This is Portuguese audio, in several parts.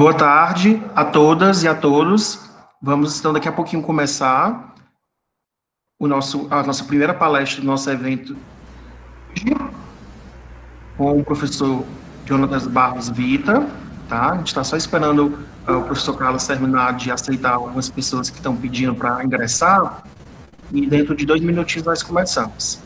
Boa tarde a todas e a todos. Vamos, então, daqui a pouquinho começar a nossa primeira palestra do nosso evento com o professor Jonatas Barros Vita, tá? A gente está só esperando o professor Carlos terminar de aceitar algumas pessoas que estão pedindo para ingressar e dentro de 2 minutinhos nós começamos.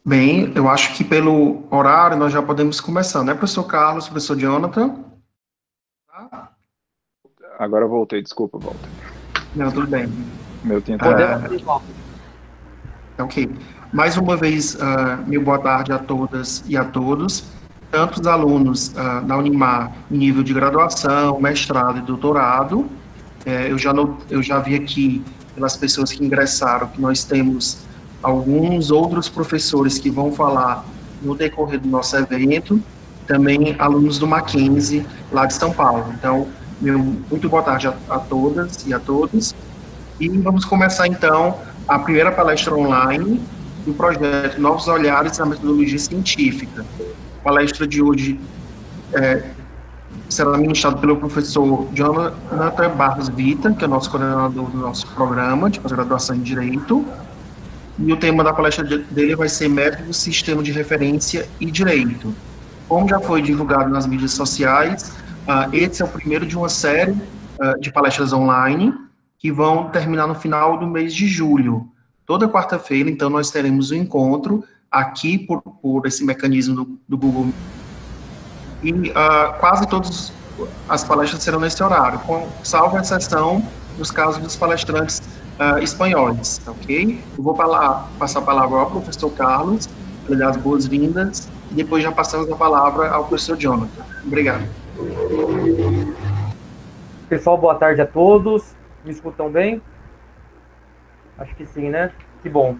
Bem, eu acho que pelo horário nós já podemos começar, né, professor Carlos, professor Jonathan? Agora eu voltei, desculpa, Walter. Não, tudo bem. Meu tinha Ok. Mais uma vez, meu boa tarde a todas e a todos, tanto os alunos da Unimar em nível de graduação, mestrado e doutorado. Eu já vi aqui, pelas pessoas que ingressaram, que nós temos alguns outros professores que vão falar no decorrer do nosso evento, também alunos do Mackenzie, lá de São Paulo. Então, muito boa tarde a todas e a todos. E vamos começar, então, a primeira palestra online do projeto Novos Olhares na Metodologia Científica. A palestra de hoje será ministrada pelo professor Jonathan Barros Vita, que é o nosso coordenador do nosso programa de pós-graduação em Direito. E o tema da palestra dele vai ser Método, Sistema de Referência e Direito. Como já foi divulgado nas mídias sociais, esse é o primeiro de uma série de palestras online que vão terminar no final do mês de julho. Toda quarta-feira, então, nós teremos um encontro aqui por esse mecanismo do Google. E quase todas as palestras serão nesse horário, salvo exceção nos casos dos palestrantes espanhóis, ok? Eu vou passar a palavra ao professor Carlos, para lhe dar as boas-vindas, e depois já passamos a palavra ao professor Jonathan. Obrigado. Pessoal, boa tarde a todos. Me escutam bem? Acho que sim, né? Que bom.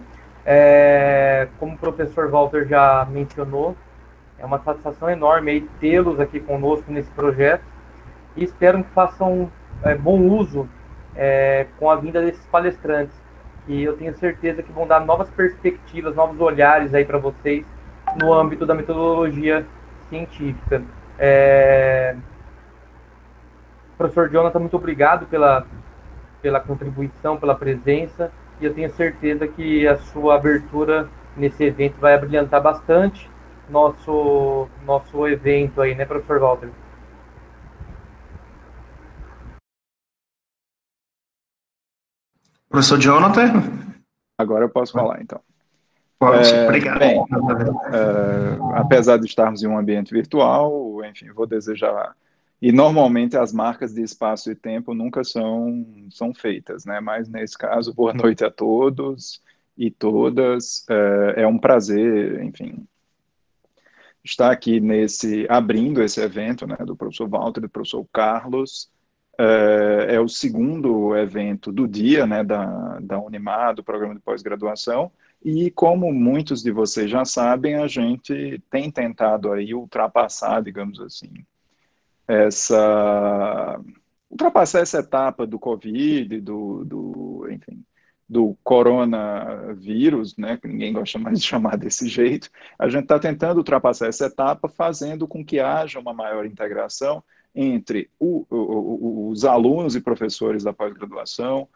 Como o professor Walter já mencionou, é uma satisfação enorme aí tê-los aqui conosco nesse projeto e espero que façam bom uso com a vinda desses palestrantes, que eu tenho certeza que vão dar novas perspectivas, novos olhares aí para vocês no âmbito da metodologia científica. Professor Jonathan, muito obrigado pela contribuição, pela presença, e eu tenho certeza que a sua abertura nesse evento vai abrilhantar bastante nosso evento aí, né, professor Walter? Professor Jonathan? Agora eu posso falar, então. Pode, obrigado. Bem, apesar de estarmos em um ambiente virtual, enfim, vou desejar... E normalmente as marcas de espaço e tempo nunca são feitas, né? Mas nesse caso, boa noite a todos e todas. É um prazer, enfim, estar aqui abrindo esse evento, né, do professor Walter e do professor Carlos. É o segundo evento do dia, né, da Unimar, do programa de pós-graduação, e como muitos de vocês já sabem, a gente tem tentado aí ultrapassar, digamos assim, ultrapassar essa etapa do Covid, enfim, do coronavírus, né, que ninguém gosta mais de chamar desse jeito. A gente está tentando ultrapassar essa etapa, fazendo com que haja uma maior integração entre os alunos e professores da pós-graduação,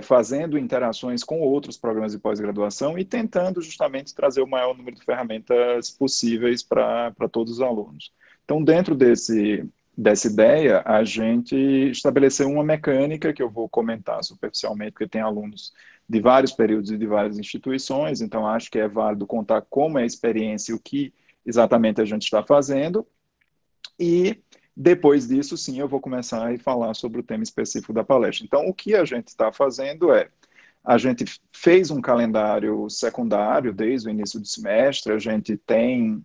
fazendo interações com outros programas de pós-graduação e tentando justamente trazer o maior número de ferramentas possíveis para todos os alunos. Então, dentro dessa ideia, a gente estabeleceu uma mecânica que eu vou comentar superficialmente, porque tem alunos de vários períodos e de várias instituições, então acho que é válido contar como é a experiência e o que exatamente a gente está fazendo. E depois disso, sim, eu vou começar a falar sobre o tema específico da palestra. Então, o que a gente está fazendo A gente fez um calendário secundário desde o início do semestre, a gente tem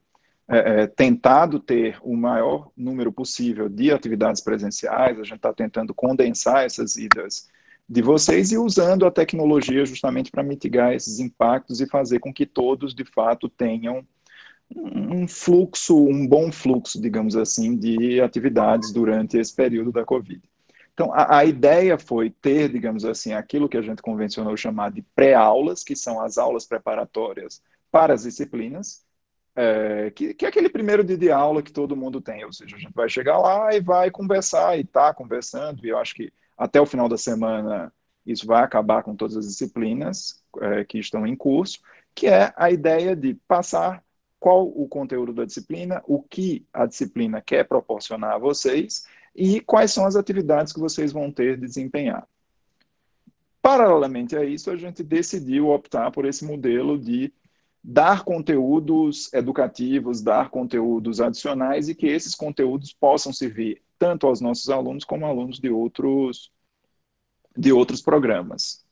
tentado ter o maior número possível de atividades presenciais, a gente está tentando condensar essas idas de vocês e usando a tecnologia justamente para mitigar esses impactos e fazer com que todos, de fato, tenham um fluxo, um bom fluxo, digamos assim, de atividades durante esse período da Covid. Então, a ideia foi ter, digamos assim, aquilo que a gente convencionou chamar de pré-aulas, que são as aulas preparatórias para as disciplinas, que é aquele primeiro dia de aula que todo mundo tem, ou seja, a gente vai chegar lá e vai conversar, e está conversando, e eu acho que até o final da semana isso vai acabar com todas as disciplinas que estão em curso, que é a ideia de passar qual o conteúdo da disciplina, o que a disciplina quer proporcionar a vocês e quais são as atividades que vocês vão ter de desempenhar. Paralelamente a isso, a gente decidiu optar por esse modelo de dar conteúdos educativos, dar conteúdos adicionais e que esses conteúdos possam servir tanto aos nossos alunos como alunos de outros programas.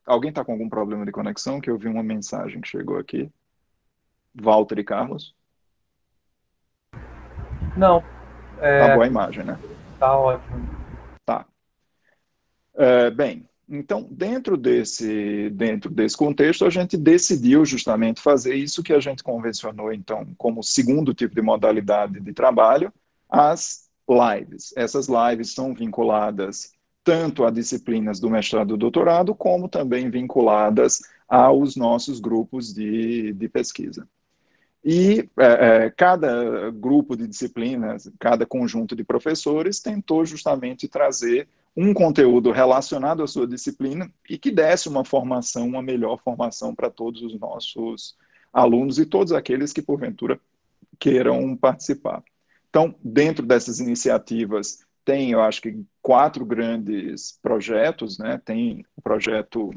Alguém está com algum problema de conexão? Que eu vi uma mensagem que chegou aqui. Walter e Carlos? Não. Tá boa a imagem, né? Tá ótimo. Tá. Bem, então, dentro desse contexto, a gente decidiu justamente fazer isso que a gente convencionou, então, como segundo tipo de modalidade de trabalho, as lives. Essas lives são vinculadas tanto a disciplinas do mestrado e do doutorado, como também vinculadas aos nossos grupos de pesquisa. E cada grupo de disciplinas, cada conjunto de professores tentou justamente trazer um conteúdo relacionado à sua disciplina e que desse uma formação, uma melhor formação para todos os nossos alunos e todos aqueles que, porventura, queiram participar. Então, dentro dessas iniciativas, tem, eu acho que, 4 grandes projetos, né? Tem o projeto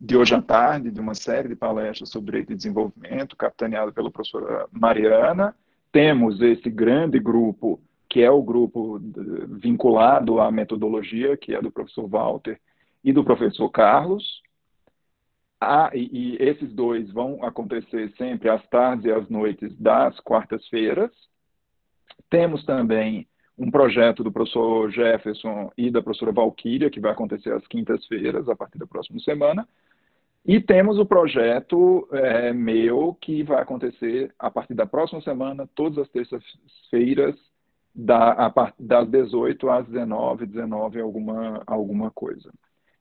de hoje à tarde, de uma série de palestras sobre direito e desenvolvimento, capitaneado pela professora Mariana. Temos esse grande grupo, que é o grupo vinculado à metodologia, que é do professor Walter e do professor Carlos. E esses dois vão acontecer sempre às tardes e às noites das quartas-feiras. Temos também um projeto do professor Jefferson e da professora Valquíria, que vai acontecer às quintas-feiras, a partir da próxima semana. E temos o projeto meu, que vai acontecer a partir da próxima semana, todas as terças-feiras, das 18 às 19 alguma coisa.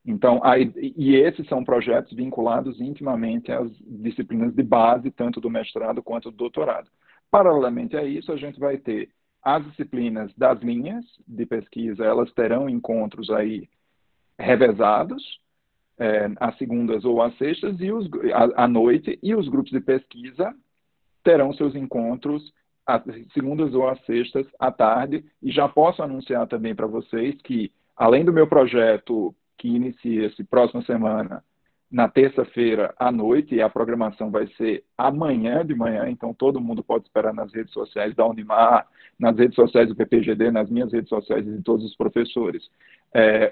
Então, e esses são projetos vinculados intimamente às disciplinas de base, tanto do mestrado quanto do doutorado. Paralelamente a isso, a gente vai ter as disciplinas das linhas de pesquisa, elas terão encontros aí revezados, às segundas ou às sextas, e à noite, e os grupos de pesquisa terão seus encontros às segundas ou às sextas à tarde, e já posso anunciar também para vocês que, além do meu projeto que inicia-se próxima semana, na terça-feira à noite, e a programação vai ser amanhã de manhã, então todo mundo pode esperar nas redes sociais da Unimar, nas redes sociais do PPGD, nas minhas redes sociais e de todos os professores,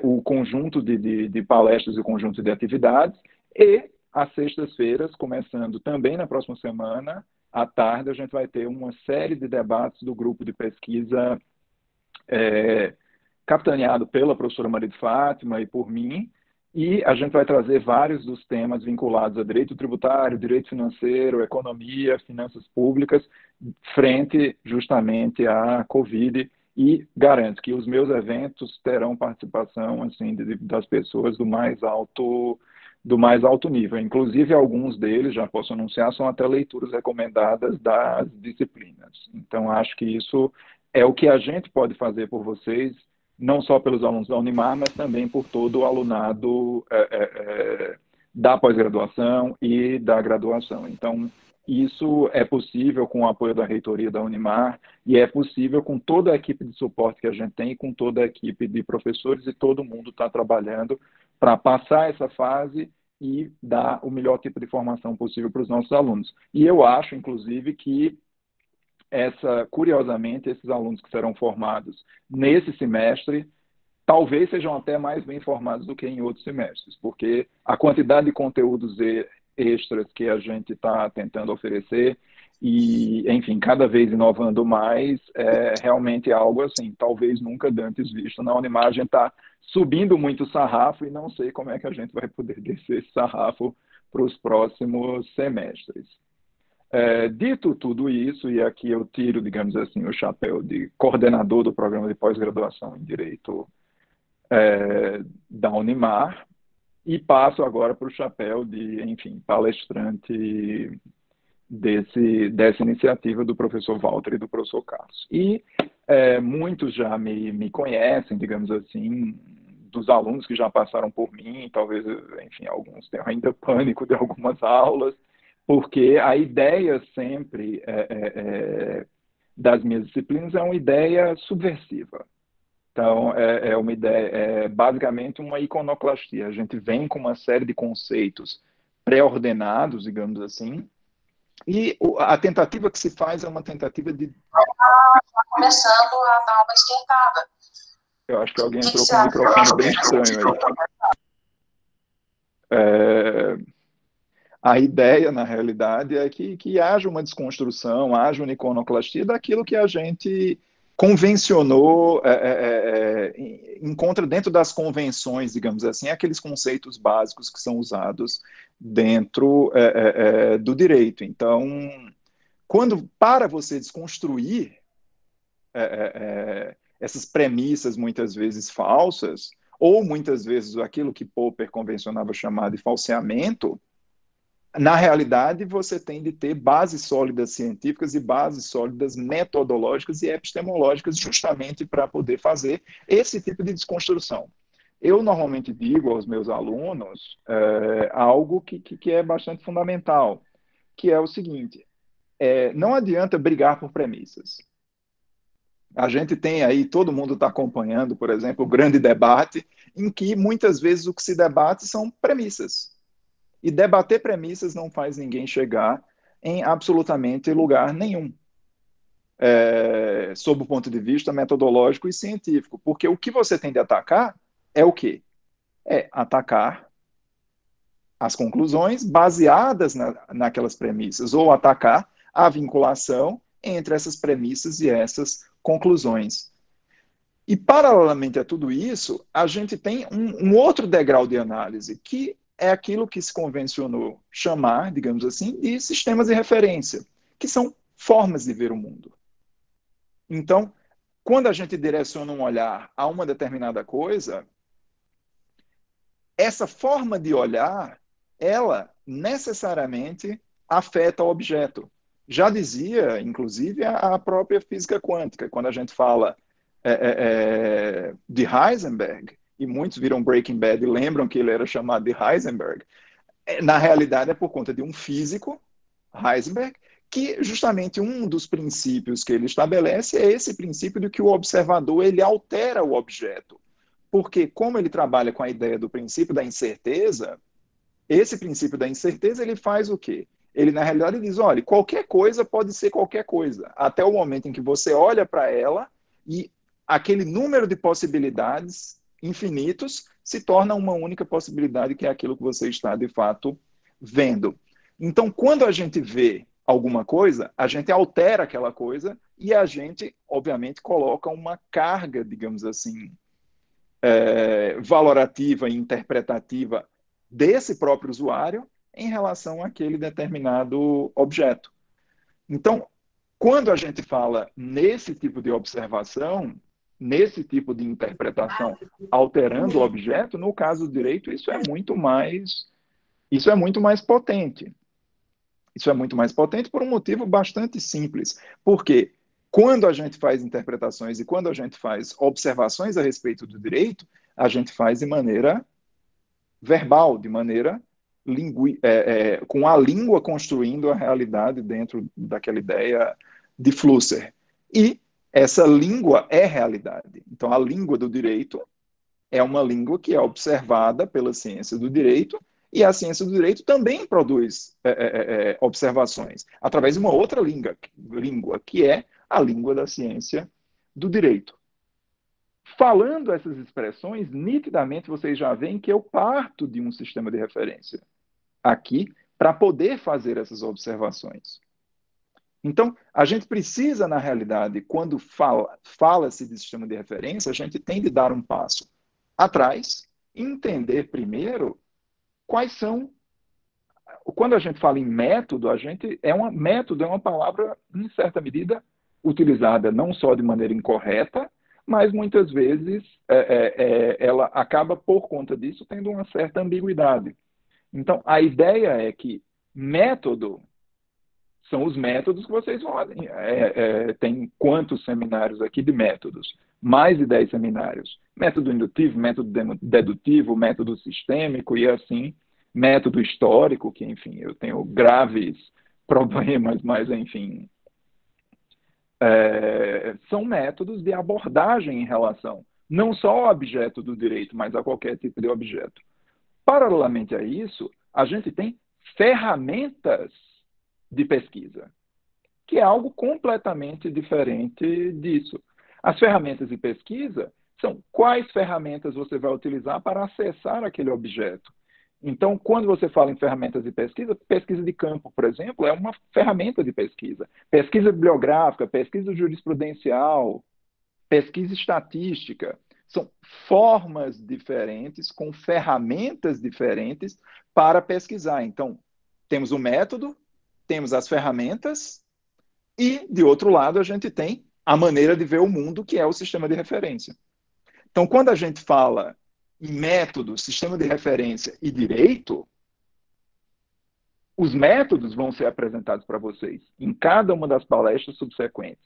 o conjunto de palestras e o conjunto de atividades, e às sextas-feiras, começando também na próxima semana, à tarde, a gente vai ter uma série de debates do grupo de pesquisa capitaneado pela professora Maria de Fátima e por mim, e a gente vai trazer vários dos temas vinculados a direito tributário, direito financeiro, economia, finanças públicas, frente justamente à Covid, e garanto que os meus eventos terão participação assim, das pessoas do mais alto nível. Inclusive, alguns deles, já posso anunciar, são até leituras recomendadas das disciplinas. Então, acho que isso é o que a gente pode fazer por vocês, não só pelos alunos da Unimar, mas também por todo o alunado da pós-graduação e da graduação. Então, isso é possível com o apoio da reitoria da Unimar e é possível com toda a equipe de suporte que a gente tem e com toda a equipe de professores, e todo mundo está trabalhando para passar essa fase e dar o melhor tipo de formação possível para os nossos alunos. E eu acho, inclusive, que curiosamente, esses alunos que serão formados nesse semestre talvez sejam até mais bem formados do que em outros semestres, porque a quantidade de conteúdos extras que a gente está tentando oferecer e, enfim, cada vez inovando mais, é realmente algo assim, talvez nunca antes visto na Unimar. A gente está subindo muito o sarrafo e não sei como é que a gente vai poder descer esse sarrafo para os próximos semestres. Dito tudo isso, e aqui eu tiro, digamos assim, o chapéu de coordenador do programa de pós-graduação em Direito da Unimar, e passo agora para o chapéu de, enfim, palestrante dessa iniciativa do professor Walter e do professor Carlos. E muitos já me conhecem, digamos assim, dos alunos que já passaram por mim, talvez, enfim, alguns tenham ainda pânico de algumas aulas, porque a ideia sempre das minhas disciplinas é uma ideia subversiva. Então, é uma ideia, basicamente uma iconoclastia. A gente vem com uma série de conceitos pré-ordenados, digamos assim, e a tentativa que se faz é uma tentativa de... Está começando a dar uma esquentada. Eu acho que alguém entrou com um microfone bem estranho aí. A ideia, na realidade, é que haja uma desconstrução, haja uma iconoclastia daquilo que a gente convencionou, encontra dentro das convenções, digamos assim, aqueles conceitos básicos que são usados dentro do direito. Então, para você desconstruir essas premissas muitas vezes falsas, ou muitas vezes aquilo que Popper convencionava chamar de falseamento, na realidade, você tem de ter bases sólidas científicas e bases sólidas metodológicas e epistemológicas justamente para poder fazer esse tipo de desconstrução. Eu normalmente digo aos meus alunos algo que é bastante fundamental, que é o seguinte, não adianta brigar por premissas. A gente tem aí, todo mundo está acompanhando, por exemplo, o grande debate, em que muitas vezes o que se debate são premissas. E debater premissas não faz ninguém chegar em absolutamente lugar nenhum, sob o ponto de vista metodológico e científico. Porque o que você tem de atacar é o quê? É atacar as conclusões baseadas naquelas premissas, ou atacar a vinculação entre essas premissas e essas conclusões. E, paralelamente a tudo isso, a gente tem um outro degrau de análise, que é aquilo que se convencionou chamar, digamos assim, de sistemas de referência, que são formas de ver o mundo. Então, quando a gente direciona um olhar a uma determinada coisa, essa forma de olhar, ela necessariamente afeta o objeto. Já dizia, inclusive, a própria física quântica, quando a gente fala de Heisenberg, e muitos viram Breaking Bad e lembram que ele era chamado de Heisenberg, na realidade é por conta de um físico, Heisenberg, que justamente um dos princípios que ele estabelece é esse princípio de que o observador ele altera o objeto. Porque como ele trabalha com a ideia do princípio da incerteza, esse princípio da incerteza ele faz o quê? Ele, na realidade, diz, olha, qualquer coisa pode ser qualquer coisa, até o momento em que você olha para ela e aquele número de possibilidades infinitos se torna uma única possibilidade, que é aquilo que você está, de fato, vendo. Então, quando a gente vê alguma coisa, a gente altera aquela coisa e a gente, obviamente, coloca uma carga, digamos assim, valorativa e interpretativa desse próprio usuário em relação àquele determinado objeto. Então, quando a gente fala nesse tipo de observação, nesse tipo de interpretação, alterando o objeto, no caso do direito, isso é muito mais potente. Isso é muito mais potente por um motivo bastante simples. Porque quando a gente faz interpretações e quando a gente faz observações a respeito do direito, a gente faz de maneira verbal, de maneira com a língua construindo a realidade dentro daquela ideia de Flusser. E essa língua é realidade. Então, a língua do direito é uma língua que é observada pela ciência do direito, e a ciência do direito também produz observações através de uma outra língua, que é a língua da ciência do direito. falando essas expressões, nitidamente vocês já veem que eu parto de um sistema de referência aqui para poder fazer essas observações. Então, a gente precisa, na realidade, quando fala-se de sistema de referência, a gente tem de dar um passo atrás e entender primeiro quais são. Quando a gente fala em método, método é uma palavra, em certa medida, utilizada não só de maneira incorreta, mas muitas vezes ela acaba, por conta disso, tendo uma certa ambiguidade. Então, a ideia é que método são os métodos que vocês podem. Tem quantos seminários aqui de métodos? Mais de 10 seminários. Método indutivo, método dedutivo, método sistêmico e assim, método histórico, que, enfim, eu tenho graves problemas, mas, enfim, são métodos de abordagem em relação não só ao objeto do direito, mas a qualquer tipo de objeto. Paralelamente a isso, a gente tem ferramentas de pesquisa, que é algo completamente diferente disso. As ferramentas de pesquisa são quais ferramentas você vai utilizar para acessar aquele objeto. Então, quando você fala em ferramentas de pesquisa, pesquisa de campo, por exemplo, é uma ferramenta de pesquisa. Pesquisa bibliográfica, pesquisa jurisprudencial, pesquisa estatística. São formas diferentes, com ferramentas diferentes para pesquisar. Então, temos o método, temos as ferramentas e, de outro lado, a gente tem a maneira de ver o mundo, que é o sistema de referência. Então, quando a gente fala em método, sistema de referência e direito, os métodos vão ser apresentados para vocês em cada uma das palestras subsequentes.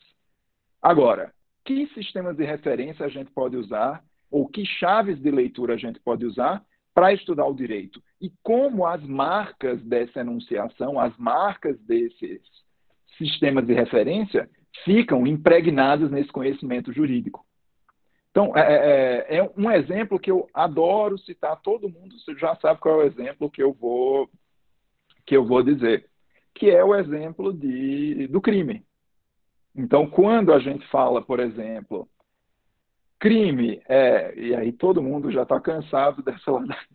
Agora, que sistemas de referência a gente pode usar, ou que chaves de leitura a gente pode usar para estudar o direito? E como as marcas dessa enunciação, as marcas desses sistemas de referência ficam impregnadas nesse conhecimento jurídico. Então, é um exemplo que eu adoro citar, todo mundo já sabe qual é o exemplo que eu vou dizer, que é o exemplo do crime. Então, quando a gente fala, por exemplo, crime, e aí todo mundo já está cansado dessa...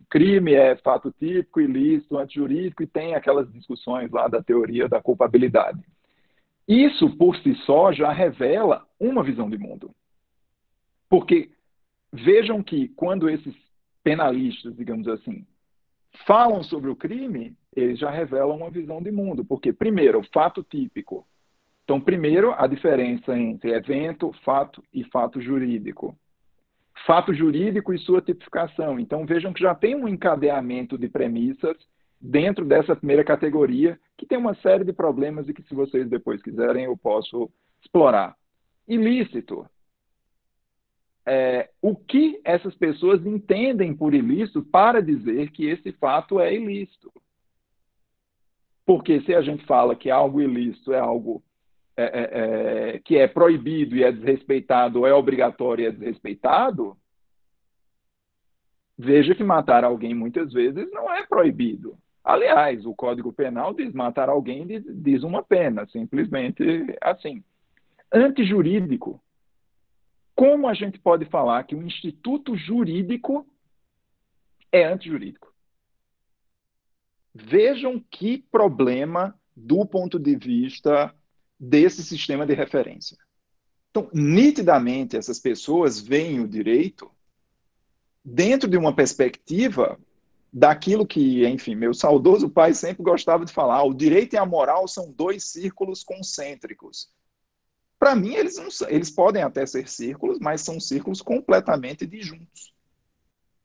Crime é fato típico, ilícito, antijurídico, e tem aquelas discussões lá da teoria da culpabilidade. Isso, por si só, já revela uma visão de mundo. Porque vejam que quando esses penalistas, digamos assim, falam sobre o crime, eles já revelam uma visão de mundo. Porque, primeiro, fato típico. Então, primeiro, a diferença entre evento, fato e fato jurídico. Fato jurídico e sua tipificação. Então, vejam que já tem um encadeamento de premissas dentro dessa primeira categoria, que tem uma série de problemas e que, se vocês depois quiserem, eu posso explorar. Ilícito. O que essas pessoas entendem por ilícito para dizer que esse fato é ilícito. Porque se a gente fala que algo ilícito é algo que é proibido e é desrespeitado, ou é obrigatório e é desrespeitado, veja que matar alguém muitas vezes não é proibido. Aliás, o Código Penal diz matar alguém, diz uma pena, simplesmente assim. Antijurídico. Como a gente pode falar que um instituto jurídico é antijurídico? Vejam que problema do ponto de vista desse sistema de referência. Então, nitidamente, essas pessoas veem o direito dentro de uma perspectiva daquilo que, enfim, meu saudoso pai sempre gostava de falar, o direito e a moral são dois círculos concêntricos. Para mim, eles podem até ser círculos, mas são círculos completamente disjuntos.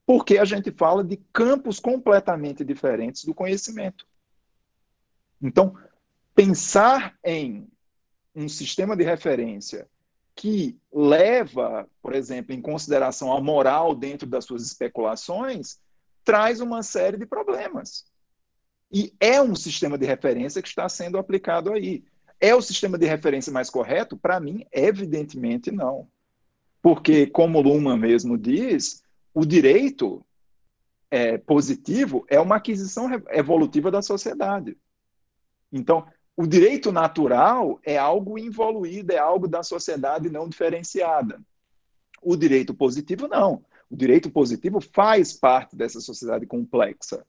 Porque a gente fala de campos completamente diferentes do conhecimento. Então, pensar em um sistema de referência que leva, por exemplo, em consideração a moral dentro das suas especulações, traz uma série de problemas. E é um sistema de referência que está sendo aplicado aí. É o sistema de referência mais correto? Para mim, evidentemente não. Porque, como Luhmann mesmo diz, o direito positivo é uma aquisição evolutiva da sociedade. Então, o direito natural é algo involuído, é algo da sociedade não diferenciada. O direito positivo, não. O direito positivo faz parte dessa sociedade complexa,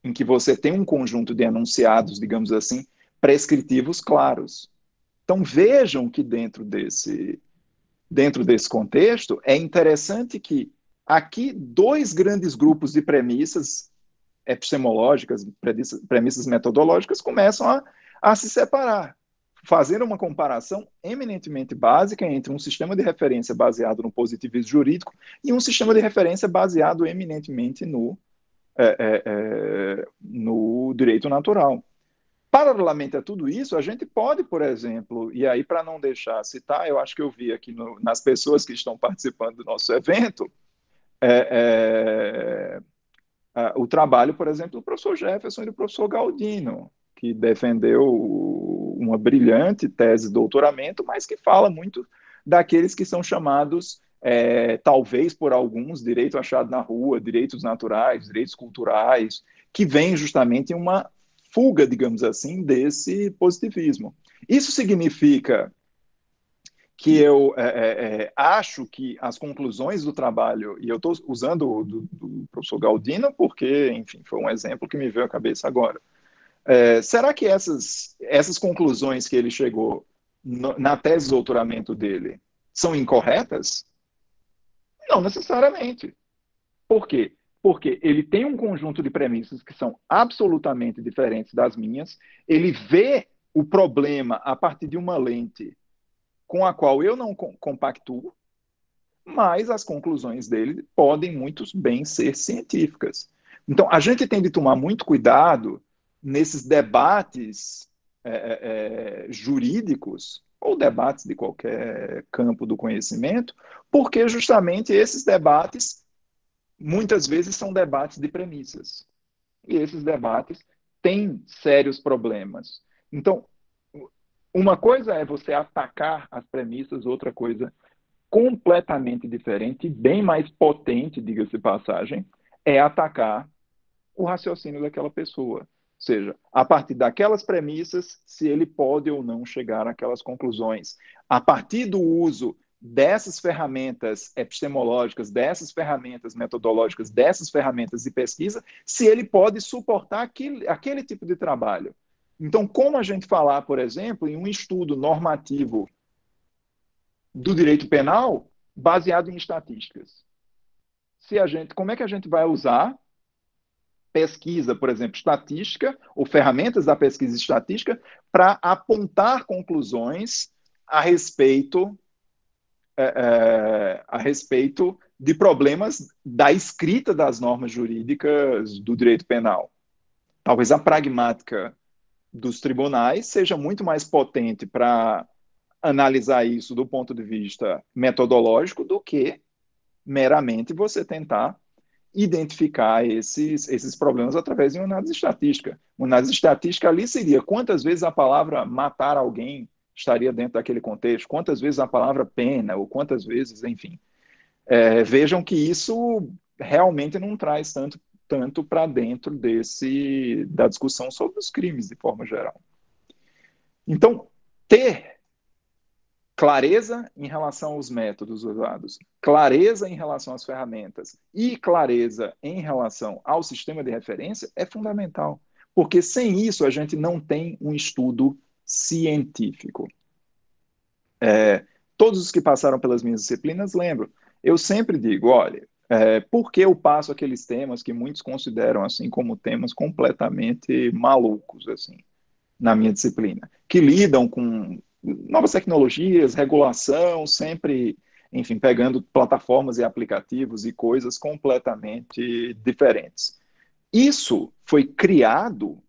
em que você tem um conjunto de enunciados, digamos assim, prescritivos claros. Então, vejam que dentro desse contexto, é interessante que aqui dois grandes grupos de premissas epistemológicas, premissas metodológicas, começam a se separar, fazendo uma comparação eminentemente básica entre um sistema de referência baseado no positivismo jurídico e um sistema de referência baseado eminentemente no direito natural. Paralelamente a tudo isso, a gente pode, por exemplo, e aí para não deixar citar, eu acho que eu vi aqui nas pessoas que estão participando do nosso evento, o trabalho, por exemplo, do professor Jefferson e do professor Galdino, que defendeu uma brilhante tese de doutoramento, mas que fala muito daqueles que são chamados, talvez por alguns, direito achado na rua, direitos naturais, direitos culturais, que vêm justamente em uma fuga, digamos assim, desse positivismo. Isso significa que eu acho que as conclusões do trabalho, e eu estou usando do professor Galdino porque, enfim, foi um exemplo que me veio à cabeça agora. Será que essas conclusões que ele chegou na tese de doutoramento dele são incorretas? Não necessariamente. Por quê? Porque ele tem um conjunto de premissas que são absolutamente diferentes das minhas, ele vê o problema a partir de uma lente com a qual eu não compactuo, mas as conclusões dele podem muito bem ser científicas. Então, a gente tem de tomar muito cuidado nesses debates jurídicos, ou debates de qualquer campo do conhecimento, porque justamente esses debates muitas vezes são debates de premissas. E esses debates têm sérios problemas. Então, uma coisa é você atacar as premissas, outra coisa completamente diferente, bem mais potente, diga-se de passagem, é atacar o raciocínio daquela pessoa. Ou seja, a partir daquelas premissas, se ele pode ou não chegar àquelas conclusões. A partir do uso dessas ferramentas epistemológicas, dessas ferramentas metodológicas, dessas ferramentas de pesquisa, se ele pode suportar aquele tipo de trabalho. Então, como a gente falar, por exemplo, em um estudo normativo do direito penal baseado em estatísticas? Como é que a gente vai usar pesquisa, por exemplo, estatística, ou ferramentas da pesquisa estatística, para apontar conclusões a respeito de problemas da escrita das normas jurídicas do direito penal? Talvez a pragmática dos tribunais seja muito mais potente para analisar isso do ponto de vista metodológico do que meramente você tentar identificar esses problemas através de uma análise estatística. Uma análise estatística ali seria quantas vezes a palavra matar alguém estaria dentro daquele contexto, quantas vezes a palavra pena, ou quantas vezes, enfim. Vejam que isso realmente não traz tanto para dentro da discussão sobre os crimes de forma geral. Então, ter clareza em relação aos métodos usados, clareza em relação às ferramentas e clareza em relação ao sistema de referência é fundamental, porque sem isso a gente não tem um estudo científico. Todos os que passaram pelas minhas disciplinas lembram. Eu sempre digo, olha, por que eu passo aqueles temas que muitos consideram assim como temas completamente malucos, assim, na minha disciplina, que lidam com novas tecnologias, regulação, sempre, enfim, pegando plataformas e aplicativos e coisas completamente diferentes. Isso foi criado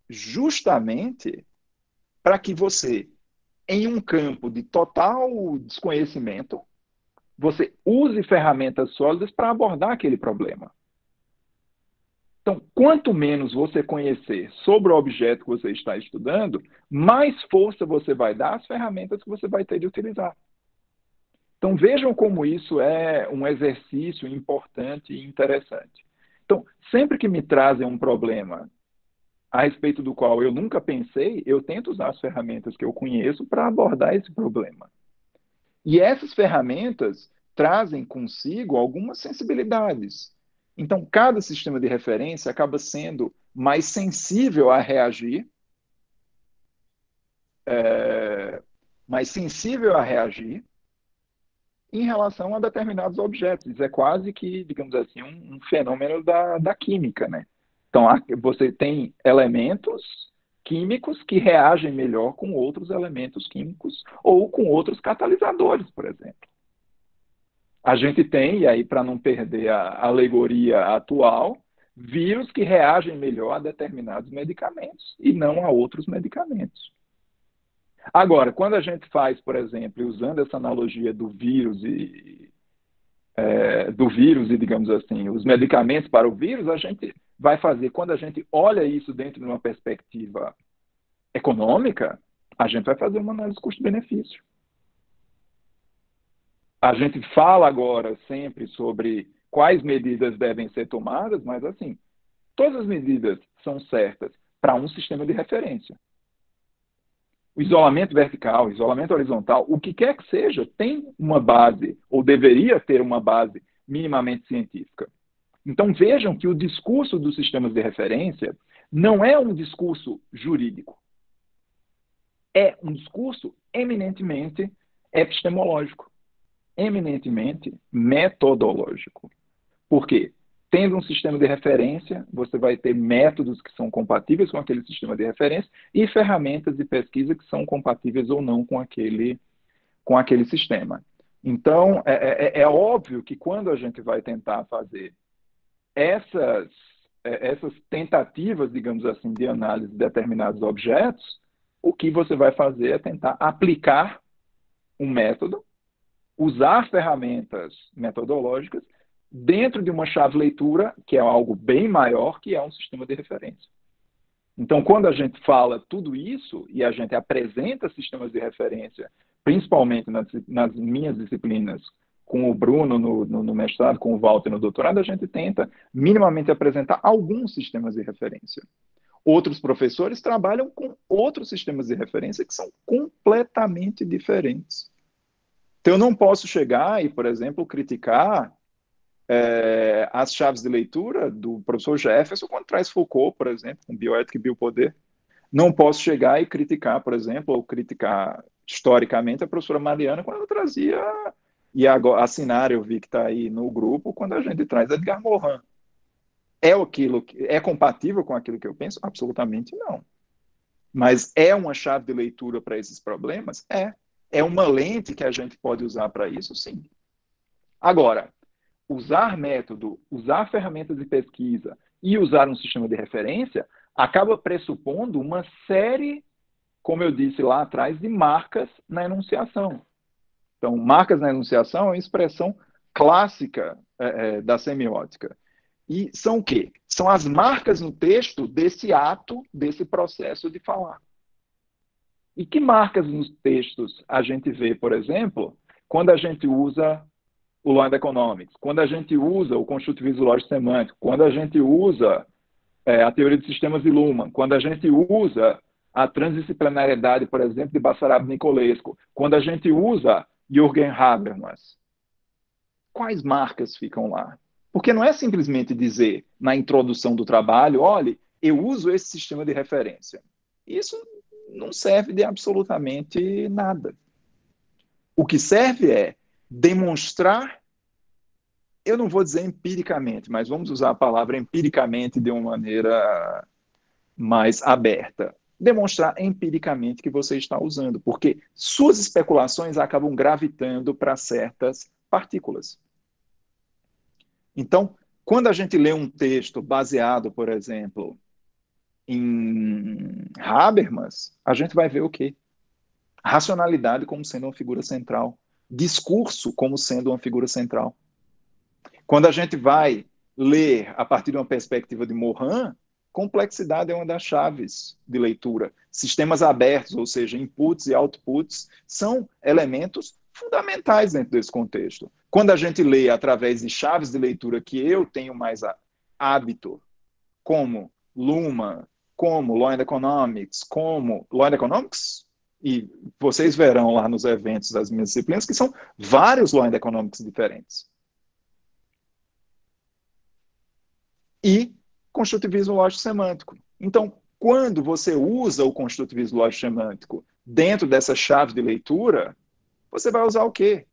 justamente para que você, em um campo de total desconhecimento, você use ferramentas sólidas para abordar aquele problema. Então, quanto menos você conhecer sobre o objeto que você está estudando, mais força você vai dar às ferramentas que você vai ter de utilizar. Então, vejam como isso é um exercício importante e interessante. Então, sempre que me trazem um problema a respeito do qual eu nunca pensei, eu tento usar as ferramentas que eu conheço para abordar esse problema. E essas ferramentas trazem consigo algumas sensibilidades. Então, cada sistema de referência acaba sendo mais sensível a reagir, em relação a determinados objetos. Isso é quase que, digamos assim, um fenômeno da química, né? Então, você tem elementos químicos que reagem melhor com outros elementos químicos ou com outros catalisadores, por exemplo. A gente tem, e aí para não perder a alegoria atual, vírus que reagem melhor a determinados medicamentos e não a outros medicamentos. Agora, quando a gente faz, por exemplo, usando essa analogia do vírus e, digamos assim, os medicamentos para o vírus, a gente vai fazer, quando a gente olha isso dentro de uma perspectiva econômica, a gente vai fazer uma análise custo-benefício. A gente fala agora sempre sobre quais medidas devem ser tomadas, mas assim, todas as medidas são certas para um sistema de referência. O isolamento vertical, o isolamento horizontal, o que quer que seja, tem uma base, ou deveria ter uma base minimamente científica. Então vejam que o discurso dos sistemas de referência não é um discurso jurídico. É um discurso eminentemente epistemológico, eminentemente metodológico. Por quê? Tendo um sistema de referência, você vai ter métodos que são compatíveis com aquele sistema de referência e ferramentas de pesquisa que são compatíveis ou não com aquele sistema. Então, é óbvio que quando a gente vai tentar fazer essas tentativas, digamos assim, de análise de determinados objetos, o que você vai fazer é tentar aplicar um método, usar ferramentas metodológicas dentro de uma chave leitura, que é algo bem maior, que é um sistema de referência. Então, quando a gente fala tudo isso e a gente apresenta sistemas de referência, principalmente nas minhas disciplinas, com o Bruno no mestrado, com o Walter no doutorado, a gente tenta minimamente apresentar alguns sistemas de referência. Outros professores trabalham com outros sistemas de referência que são completamente diferentes. Então, eu não posso chegar e, por exemplo, criticar as chaves de leitura do professor Jefferson quando traz Foucault, por exemplo, com bioética e biopoder. Não posso chegar e criticar, por exemplo, ou criticar historicamente a professora Mariana quando ela trazia, e agora, a Sinara eu vi que está aí no grupo, quando a gente traz Edgar Morin. É compatível com aquilo que eu penso? Absolutamente não. Mas é uma chave de leitura para esses problemas? É uma lente que a gente pode usar para isso? Sim. Agora, usar método, usar ferramentas de pesquisa e usar um sistema de referência acaba pressupondo uma série, como eu disse lá atrás, de marcas na enunciação. Então, marcas na enunciação é uma expressão clássica da semiótica. E são o quê? São as marcas no texto desse ato, desse processo de falar. E que marcas nos textos a gente vê, por exemplo, quando a gente usa o Law and Economics, quando a gente usa o construtivismo lógico-semântico, quando a gente usa a teoria de sistemas de Luhmann, quando a gente usa a transdisciplinariedade, por exemplo, de Basarab-Nicolescu, quando a gente usa Jürgen Habermas, quais marcas ficam lá? Porque não é simplesmente dizer na introdução do trabalho, olha, eu uso esse sistema de referência. Isso não serve de absolutamente nada. O que serve é demonstrar, eu não vou dizer empiricamente, mas vamos usar a palavra empiricamente de uma maneira mais aberta. Demonstrar empiricamente que você está usando, porque suas especulações acabam gravitando para certas partículas. Então, quando a gente lê um texto baseado, por exemplo, em Habermas, a gente vai ver o quê? Racionalidade como sendo uma figura central. Discurso como sendo uma figura central. Quando a gente vai ler a partir de uma perspectiva de Morin, complexidade é uma das chaves de leitura. Sistemas abertos, ou seja, inputs e outputs, são elementos fundamentais dentro desse contexto. Quando a gente lê através de chaves de leitura que eu tenho mais hábito, como Luhmann, como Law and Economics, como Law and Economics e vocês verão lá nos eventos das minhas disciplinas que são vários law and economics diferentes. E construtivismo lógico semântico. Então, quando você usa o construtivismo lógico semântico dentro dessa chave de leitura, você vai usar o quê?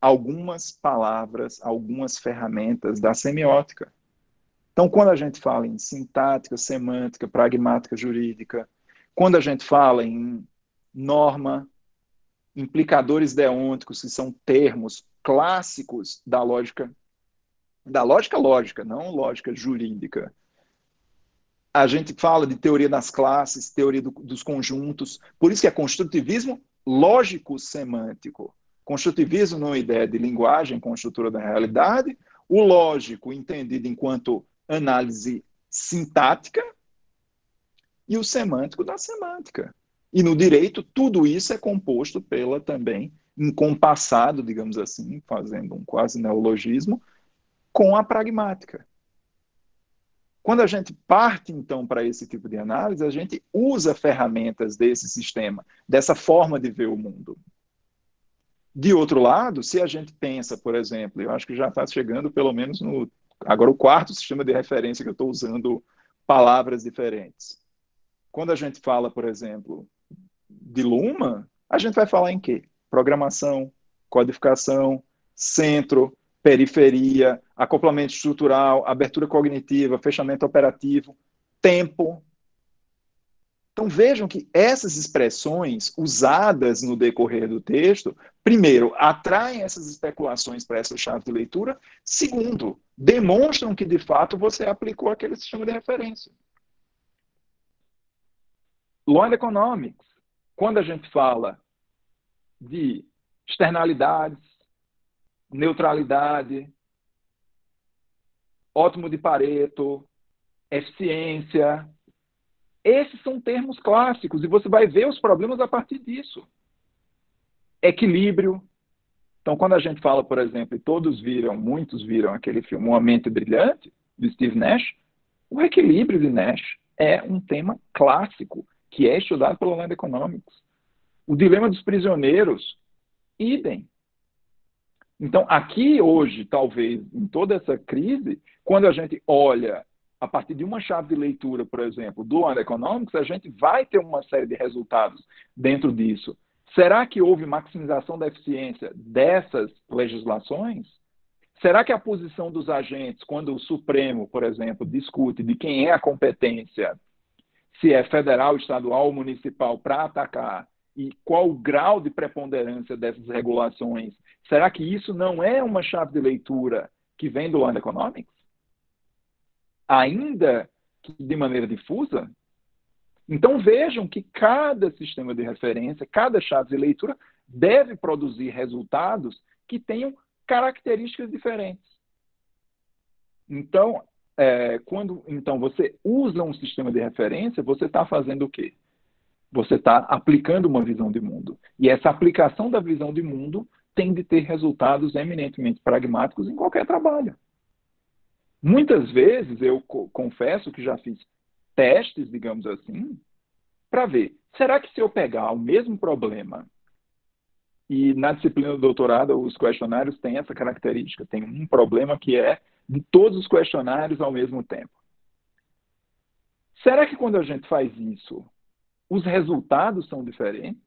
Algumas palavras, algumas ferramentas da semiótica. Então, quando a gente fala em sintática, semântica, pragmática jurídica, quando a gente fala em norma, implicadores deônticos, que são termos clássicos da lógica lógica, não lógica jurídica. A gente fala de teoria das classes, teoria dos conjuntos, por isso que é construtivismo lógico-semântico. Construtivismo não é ideia de linguagem com estrutura da realidade, o lógico entendido enquanto análise sintática e o semântico da semântica. E no direito, tudo isso é composto pela também, encompassado, digamos assim, fazendo um quase neologismo, com a pragmática. Quando a gente parte, então, para esse tipo de análise, a gente usa ferramentas desse sistema, dessa forma de ver o mundo. De outro lado, se a gente pensa, por exemplo, eu acho que já está chegando pelo menos no... Agora, o quarto sistema de referência que eu estou usando palavras diferentes. Quando a gente fala, por exemplo, de Luhmann, a gente vai falar em quê? Programação, codificação, centro, periferia, acoplamento estrutural, abertura cognitiva, fechamento operativo, tempo. Então vejam que essas expressões usadas no decorrer do texto, primeiro, atraem essas especulações para essa chave de leitura, segundo, demonstram que de fato você aplicou aquele sistema de referência. Law and Economics, quando a gente fala de externalidades, neutralidade, ótimo de Pareto, eficiência, esses são termos clássicos e você vai ver os problemas a partir disso. Equilíbrio. Então, quando a gente fala, por exemplo, e muitos viram aquele filme Uma Mente Brilhante, de Steve Nash, o equilíbrio de Nash é um tema clássico que é estudado pelo Law and Economics. O dilema dos prisioneiros, idem. Então, aqui hoje, talvez, em toda essa crise, quando a gente olha a partir de uma chave de leitura, por exemplo, do Law and Economics, a gente vai ter uma série de resultados dentro disso. Será que houve maximização da eficiência dessas legislações? Será que a posição dos agentes, quando o Supremo, por exemplo, discute de quem é a competência, se é federal, estadual ou municipal, para atacar, e qual o grau de preponderância dessas regulações, será que isso não é uma chave de leitura que vem do Law and Economics? Ainda que de maneira difusa? Então vejam que cada sistema de referência, cada chave de leitura deve produzir resultados que tenham características diferentes. Então, quando você usa um sistema de referência, você está fazendo o quê? Você está aplicando uma visão de mundo. E essa aplicação da visão de mundo tem de ter resultados eminentemente pragmáticos em qualquer trabalho. Muitas vezes, eu confesso que já fiz testes, digamos assim, para ver, será que se eu pegar o mesmo problema, e na disciplina do doutorado os questionários têm essa característica, tem um problema que é de todos os questionários ao mesmo tempo. Será que quando a gente faz isso, os resultados são diferentes?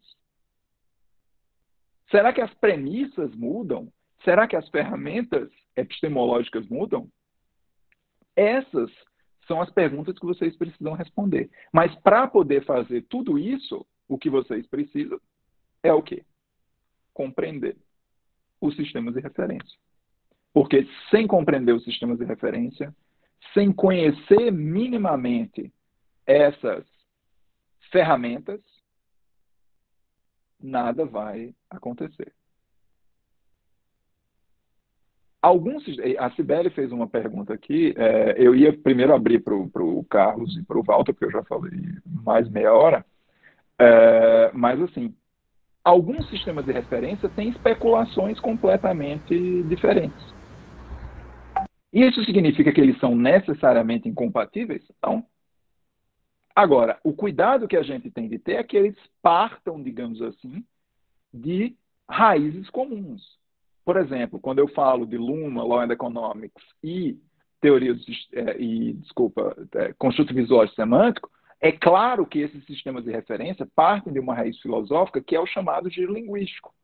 Será que as premissas mudam? Será que as ferramentas epistemológicas mudam? Essas são as perguntas que vocês precisam responder. Mas para poder fazer tudo isso, o que vocês precisam é o quê? Compreender os sistemas de referência. Porque sem compreender os sistemas de referência, sem conhecer minimamente essas ferramentas, nada vai acontecer. A Cibele fez uma pergunta aqui, eu ia primeiro abrir para o Carlos e para o Walter, porque eu já falei mais meia hora, mas assim, alguns sistemas de referência têm especulações completamente diferentes. Isso significa que eles são necessariamente incompatíveis? Não. Agora, o cuidado que a gente tem de ter é que eles partam, digamos assim, de raízes comuns. Por exemplo, quando eu falo de Luma, Law and Economics e teoria construtivismo lógico semântico, é claro que esses sistemas de referência partem de uma raiz filosófica que é o chamado giro linguístico.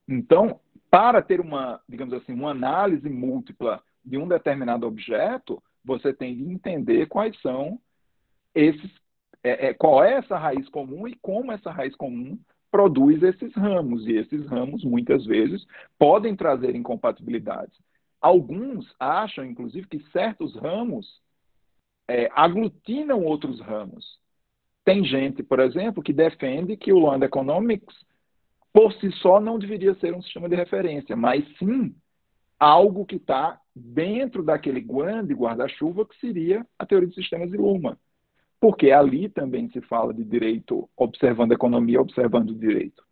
Então, para ter uma, digamos assim, uma análise múltipla de um determinado objeto, você tem de entender quais são esses, qual é essa raiz comum e como essa raiz comum produz esses ramos. E esses ramos, muitas vezes, podem trazer incompatibilidades. Alguns acham, inclusive, que certos ramos aglutinam outros ramos. Tem gente, por exemplo, que defende que o Law and Economics, por si só, não deveria ser um sistema de referência, mas sim algo que está dentro daquele grande guarda-chuva que seria a teoria de sistemas de Luma. Porque ali também se fala de direito observando a economia, observando o direito.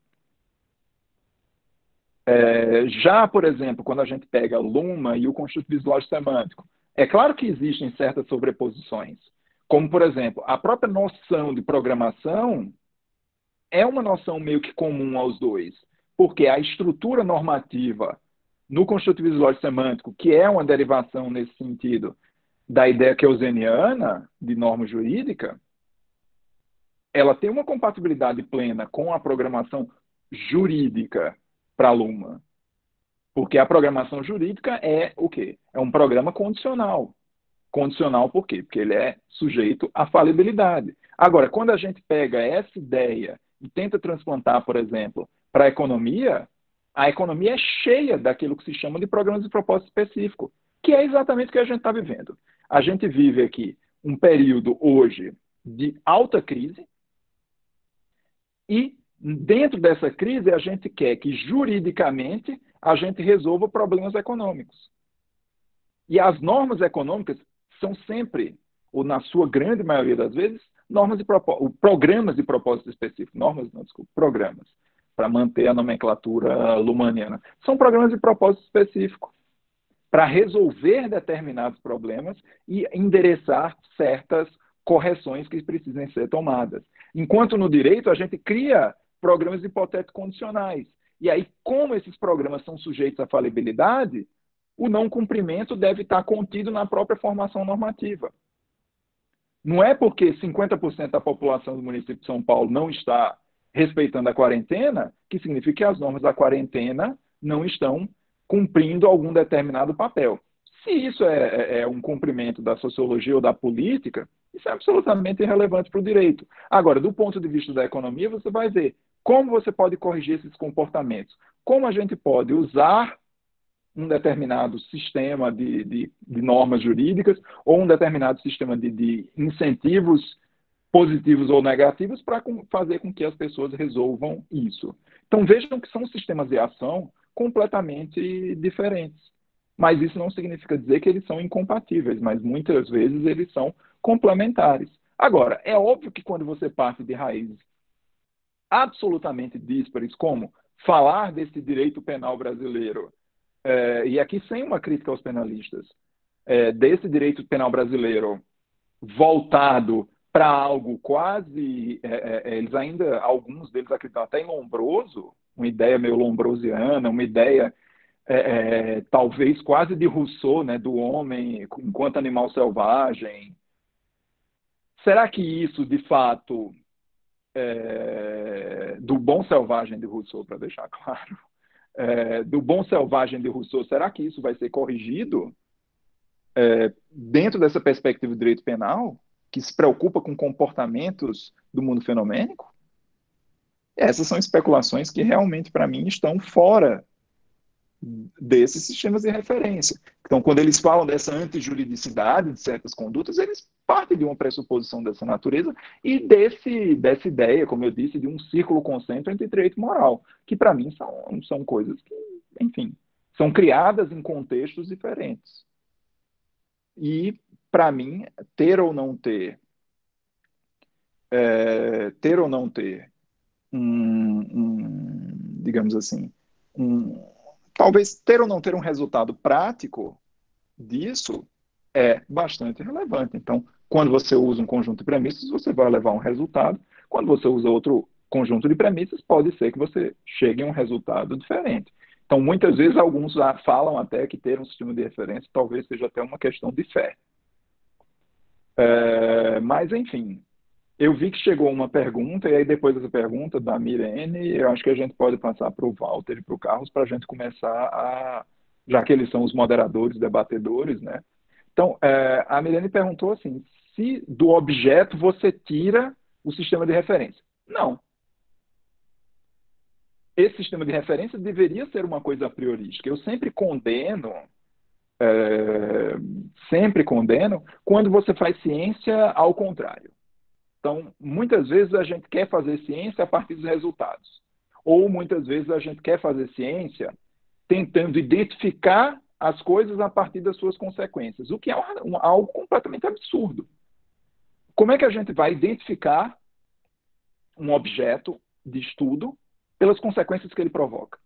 Já, por exemplo, quando a gente pega Luma e o construtivismo lógico semântico, é claro que existem certas sobreposições. Como, por exemplo, a própria noção de programação é uma noção meio que comum aos dois, porque a estrutura normativa no construtivismo lógico semântico, que é uma derivação nesse sentido da ideia keynesiana de norma jurídica, ela tem uma compatibilidade plena com a programação jurídica para Luma. Porque a programação jurídica é o quê? É um programa condicional. Condicional por quê? Porque ele é sujeito à falibilidade. Agora, quando a gente pega essa ideia e tenta transplantar, por exemplo, para a economia é cheia daquilo que se chama de programas de propósito específico, que é exatamente o que a gente está vivendo. A gente vive aqui um período hoje de alta crise e dentro dessa crise a gente quer que juridicamente a gente resolva problemas econômicos. E as normas econômicas são sempre, ou na sua grande maioria das vezes, programas de propósito específico. Normas não, desculpa, programas, para manter a nomenclatura lumaniana. São programas de propósito específico para resolver determinados problemas e endereçar certas correções que precisem ser tomadas. Enquanto no direito a gente cria programas hipotéticos condicionais. E aí, como esses programas são sujeitos à falibilidade, o não cumprimento deve estar contido na própria formação normativa. Não é porque 50% da população do município de São Paulo não está respeitando a quarentena que significa que as normas da quarentena não estão cumprindo algum determinado papel. Se isso é um cumprimento da sociologia ou da política, isso é absolutamente irrelevante para o direito. Agora, do ponto de vista da economia, você vai ver como você pode corrigir esses comportamentos, como a gente pode usar um determinado sistema de normas jurídicas ou um determinado sistema de incentivos positivos ou negativos para fazer com que as pessoas resolvam isso. Então, vejam que são sistemas de ação completamente diferentes. Mas isso não significa dizer que eles são incompatíveis, mas muitas vezes eles são complementares. Agora, é óbvio que quando você parte de raízes absolutamente díspares, como falar desse direito penal brasileiro, e aqui sem uma crítica aos penalistas, desse direito penal brasileiro voltado para algo quase, eles ainda, alguns deles acreditam até em lombroso, uma ideia meio lombrosiana, uma ideia talvez quase de Rousseau, né, do homem enquanto animal selvagem. Será que isso, de fato, do bom selvagem de Rousseau, para deixar claro, do bom selvagem de Rousseau, será que isso vai ser corrigido dentro dessa perspectiva do direito penal, que se preocupa com comportamentos do mundo fenomênico? Essas são especulações que realmente, para mim, estão fora desses sistemas de referência. Então, quando eles falam dessa antijuridicidade de certas condutas, eles partem de uma pressuposição dessa natureza e dessa ideia, como eu disse, de um círculo concêntrico entre direito e moral, que para mim são coisas que, enfim, são criadas em contextos diferentes. E, para mim, ter ou não ter digamos assim, talvez ter ou não ter um resultado prático disso é bastante relevante. Então, Quando você usa um conjunto de premissas, você vai levar um resultado. Quando você usa outro conjunto de premissas, pode ser que você chegue a um resultado diferente. Então, muitas vezes, alguns falam até que ter um sistema de referência talvez seja até uma questão de fé. Mas, enfim, eu vi que chegou uma pergunta, e aí depois dessa pergunta da Mirene, eu acho que a gente pode passar para o Walter e para o Carlos para a gente começar já que eles são os moderadores, debatedores, né? Então, a Mirene perguntou assim, se do objeto você tira o sistema de referência. Não. Esse sistema de referência deveria ser uma coisa a priorística. Eu sempre condeno quando você faz ciência ao contrário. Então, muitas vezes a gente quer fazer ciência a partir dos resultados. Ou muitas vezes a gente quer fazer ciência tentando identificar as coisas a partir das suas consequências, o que é algo completamente absurdo. Como é que a gente vai identificar um objeto de estudo pelas consequências que ele provoca?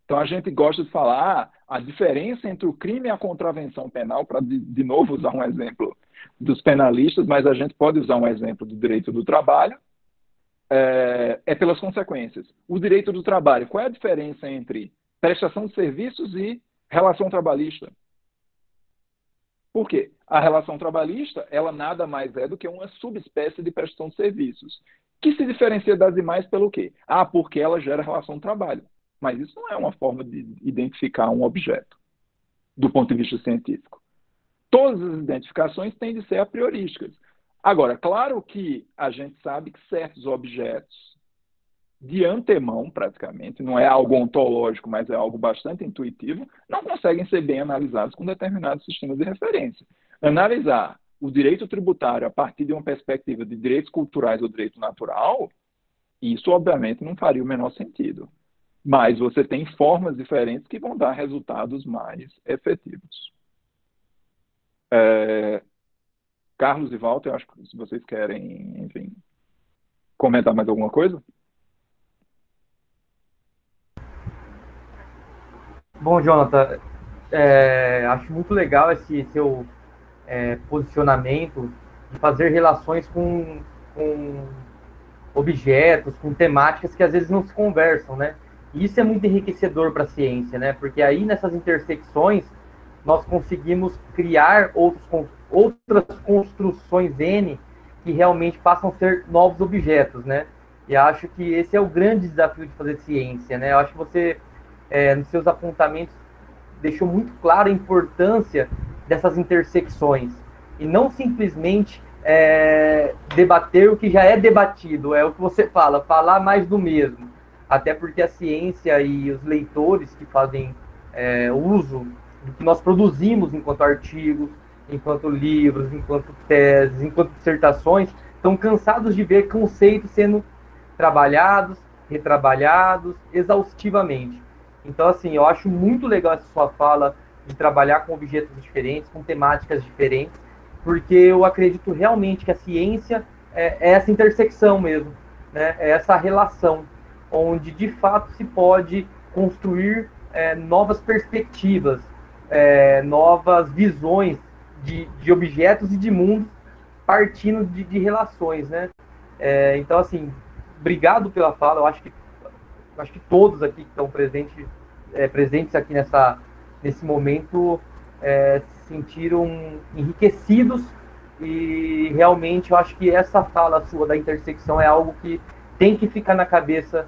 Então, a gente gosta de falar a diferença entre o crime e a contravenção penal, para, de novo, usar um exemplo dos penalistas, mas a gente pode usar um exemplo do direito do trabalho, pelas consequências. O direito do trabalho, qual é a diferença entre prestação de serviços e relação trabalhista? Por quê? A relação trabalhista, ela nada mais é do que uma subespécie de prestação de serviços, que se diferencia das demais pelo quê? Porque ela gera relação de trabalho. Mas isso não é uma forma de identificar um objeto, do ponto de vista científico. Todas as identificações têm de ser a priorísticas. Agora, claro que a gente sabe que certos objetos, de antemão, praticamente, não é algo ontológico, mas é algo bastante intuitivo, não conseguem ser bem analisados com determinados sistemas de referência. Analisar o direito tributário a partir de uma perspectiva de direitos culturais ou direito natural, isso, obviamente, não faria o menor sentido. Mas você tem formas diferentes que vão dar resultados mais efetivos. Carlos e Walter, eu acho que se vocês querem, enfim, comentar mais alguma coisa. Bom, Jonathan, acho muito legal esse seu posicionamento de fazer relações com objetos, com temáticas que às vezes não se conversam, né? E isso é muito enriquecedor para a ciência, né? Porque aí nessas intersecções nós conseguimos criar outras construções N que realmente passam a ser novos objetos, né? E acho que esse é o grande desafio de fazer ciência, né? Eu acho que você, nos seus apontamentos, deixou muito clara a importância dessas intersecções. E não simplesmente debater o que já é debatido, é o que você fala, falar mais do mesmo. Até porque a ciência e os leitores que fazem uso do que nós produzimos enquanto artigos, enquanto livros, enquanto teses, enquanto dissertações, estão cansados de ver conceitos sendo trabalhados, retrabalhados, exaustivamente. Então, assim, eu acho muito legal essa sua fala de trabalhar com objetos diferentes, com temáticas diferentes, porque eu acredito realmente que a ciência é essa intersecção mesmo, né? É essa relação, onde de fato se pode construir novas perspectivas, novas visões de objetos e de mundos partindo de relações, né? Então, assim, obrigado pela fala. Eu acho que todos aqui que estão presentes aqui nesse momento se sentiram enriquecidos, e realmente eu acho que essa fala sua da intersecção é algo que tem que ficar na cabeça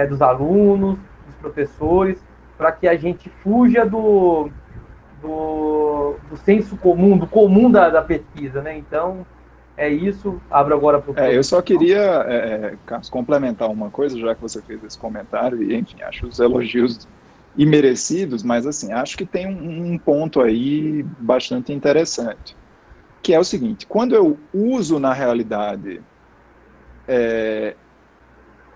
dos alunos, dos professores, para que a gente fuja do senso comum, do comum da pesquisa, né? Então, é isso. Abro agora para o eu só queria, Carlos, complementar uma coisa, já que você fez esse comentário, e, enfim, acho os elogios imerecidos, mas, assim, acho que tem um ponto aí bastante interessante, que é o seguinte: quando eu uso, na realidade,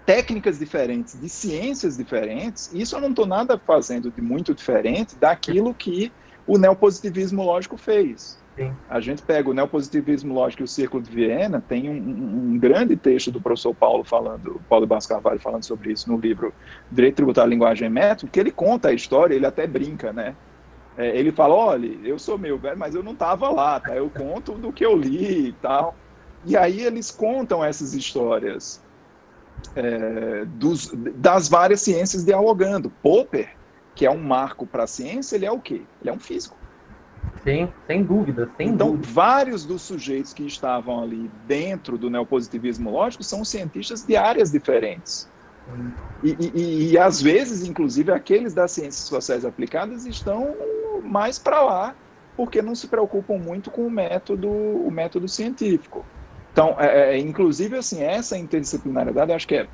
técnicas diferentes, de ciências diferentes, isso eu não estou nada fazendo de muito diferente daquilo que o neopositivismo lógico fez. Sim. A gente pega o neopositivismo lógico e o Círculo de Viena, tem um grande texto do professor Paulo Barros Carvalho falando sobre isso no livro Direito Tributário, Linguagem e Método, que ele conta a história, ele até brinca, né? Ele fala, olha, eu sou meio velho, mas eu não estava lá, tá? Eu conto do que eu li e tal. E aí eles contam essas histórias das várias ciências dialogando. Popper, que é um marco para a ciência, ele é o quê? Ele é um físico. Sim, sem dúvida, sem então, dúvida. vários dos sujeitos que estavam ali dentro do neopositivismo lógico são cientistas de áreas diferentes. E às vezes, inclusive, aqueles das ciências sociais aplicadas estão mais para lá, porque não se preocupam muito com o método científico. Então, inclusive, assim, essa interdisciplinariedade, acho que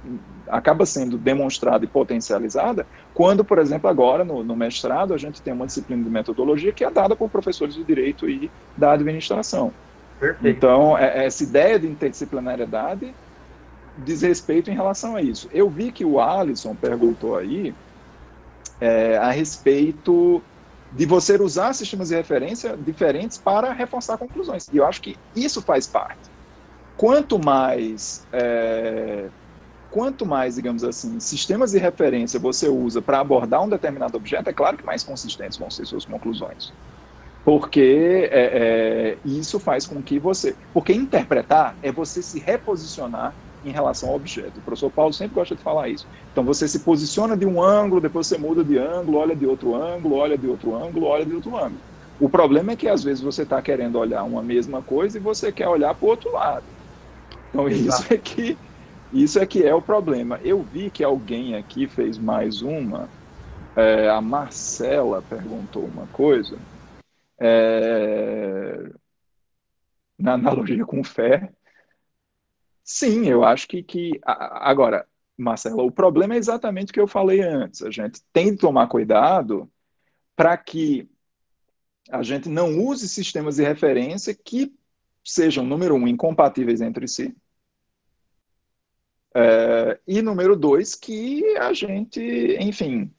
acaba sendo demonstrada e potencializada quando, por exemplo, agora, no mestrado, a gente tem uma disciplina de metodologia que é dada por professores do direito e da administração. Perfeito. Então, essa ideia de interdisciplinariedade diz respeito em relação a isso. Eu vi que o Alisson perguntou aí a respeito de você usar sistemas de referência diferentes para reforçar conclusões. E eu acho que isso faz parte. Quanto mais, digamos assim, sistemas de referência você usa para abordar um determinado objeto, é claro que mais consistentes vão ser suas conclusões. Porque isso faz com que você... Porque interpretar é você se reposicionar em relação ao objeto. O professor Paulo sempre gosta de falar isso. Então, você se posiciona de um ângulo, depois você muda de ângulo, olha de outro ângulo, olha de outro ângulo, olha de outro ângulo. O problema é que, às vezes, você está querendo olhar uma mesma coisa e você quer olhar para o outro lado. Então, isso é que é o problema. Eu vi que alguém aqui fez mais uma. A Marcela perguntou uma coisa. Na analogia com fé. Sim, eu acho que... Agora, Marcela, o problema é exatamente o que eu falei antes. A gente tem que tomar cuidado para que a gente não use sistemas de referência que sejam, número um, incompatíveis entre si. E, número dois, que a gente, enfim,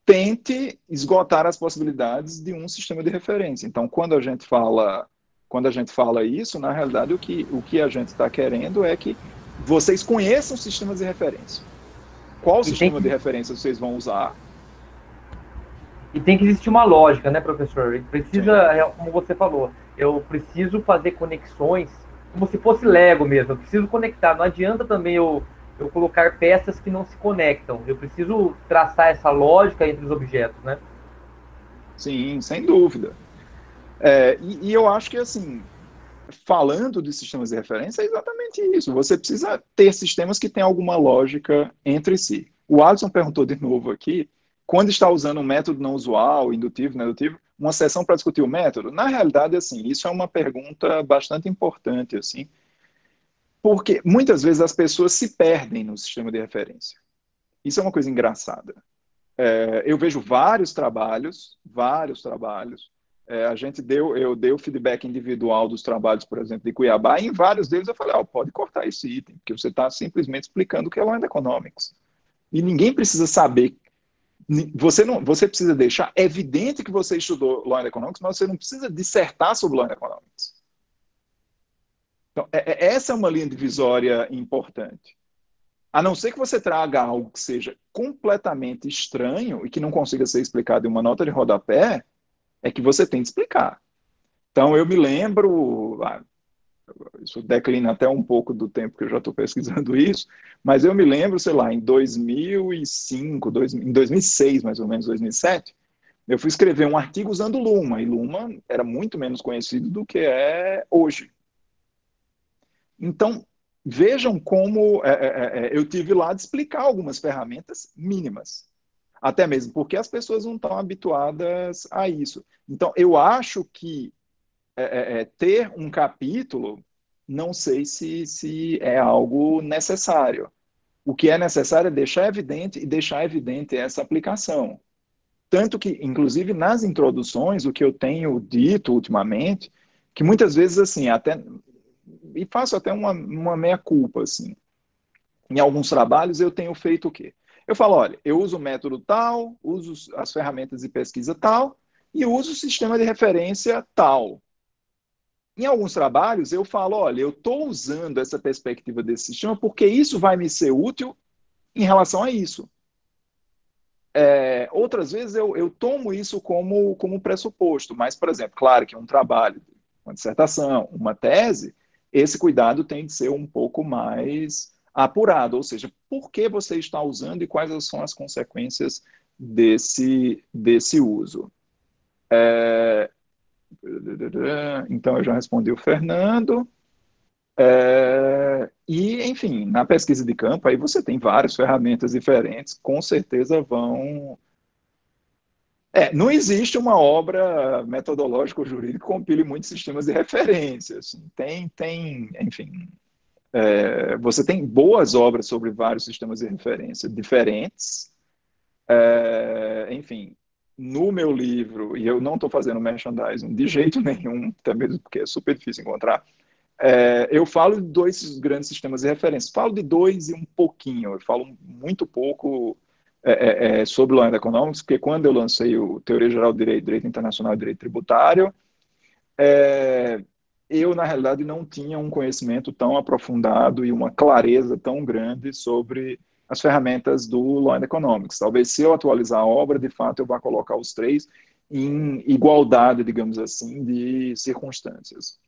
tente esgotar as possibilidades de um sistema de referência. Então, quando a gente fala isso, na realidade, o que a gente está querendo é que vocês conheçam sistemas de referência. Qual sistema de referência vocês vão usar? E tem que existir uma lógica, né, professor? Precisa, como você falou, eu preciso fazer conexões como se fosse Lego mesmo, eu preciso conectar, não adianta também eu colocar peças que não se conectam, eu preciso traçar essa lógica entre os objetos, né? Sim, sem dúvida. E eu acho que, assim, falando de sistemas de referência, é exatamente isso, você precisa ter sistemas que tenham alguma lógica entre si. O Alisson perguntou de novo aqui, quando está usando um método não usual, indutivo, não dedutivo, uma sessão para discutir o método? Na realidade, assim, isso é uma pergunta bastante importante, assim, porque muitas vezes as pessoas se perdem no sistema de referência. Isso é uma coisa engraçada. Eu vejo vários trabalhos, eu dei o feedback individual dos trabalhos, por exemplo, de Cuiabá, e em vários deles eu falei, pode cortar esse item, porque você está simplesmente explicando o que é Law and Economics. E ninguém precisa saber. Você precisa deixar evidente que você estudou Law and Economics, mas você não precisa dissertar sobre Law and Economics. Então, essa é uma linha divisória importante. A não ser que você traga algo que seja completamente estranho e que não consiga ser explicado em uma nota de rodapé, é que você tem que explicar. Então, eu me lembro, isso declina até um pouco do tempo que eu já estou pesquisando isso, mas eu me lembro, sei lá, em 2005, em 2006, mais ou menos, 2007, eu fui escrever um artigo usando Luma, e Luma era muito menos conhecido do que é hoje. Então, vejam como eu tive lá de explicar algumas ferramentas mínimas. Até mesmo porque as pessoas não estão habituadas a isso. Então, eu acho que ter um capítulo, não sei se é algo necessário. O que é necessário é deixar evidente essa aplicação. Tanto que, inclusive, nas introduções, o que eu tenho dito ultimamente, que muitas vezes, assim, até... E faço até uma meia-culpa, assim. Em alguns trabalhos eu tenho feito o quê? Eu falo, olha, eu uso o método tal, uso as ferramentas de pesquisa tal, e uso o sistema de referência tal. Em alguns trabalhos eu falo, olha, eu estou usando essa perspectiva desse sistema porque isso vai me ser útil em relação a isso. outras vezes eu tomo isso como pressuposto, mas, por exemplo, claro que um trabalho, uma dissertação, uma tese, esse cuidado tem de ser um pouco mais apurado, ou seja, por que você está usando e quais são as consequências desse uso. Então, eu já respondi o Fernando. E, enfim, na pesquisa de campo, aí você tem várias ferramentas diferentes, com certeza vão... não existe uma obra metodológica ou jurídica que compile muitos sistemas de referência. Assim. Enfim, você tem boas obras sobre vários sistemas de referência diferentes. Enfim, no meu livro, e eu não estou fazendo merchandising de jeito nenhum, até mesmo porque é super difícil encontrar, eu falo de 2 grandes sistemas de referência. Falo de 2 e um pouquinho. Eu falo muito pouco sobre Law and Economics, porque quando eu lancei o Teoria Geral do Direito, Direito Internacional e Direito Tributário, eu, na realidade, não tinha um conhecimento tão aprofundado e uma clareza tão grande sobre as ferramentas do Law and Economics. Talvez, se eu atualizar a obra, de fato, eu vá colocar os 3 em igualdade, digamos assim, de circunstâncias.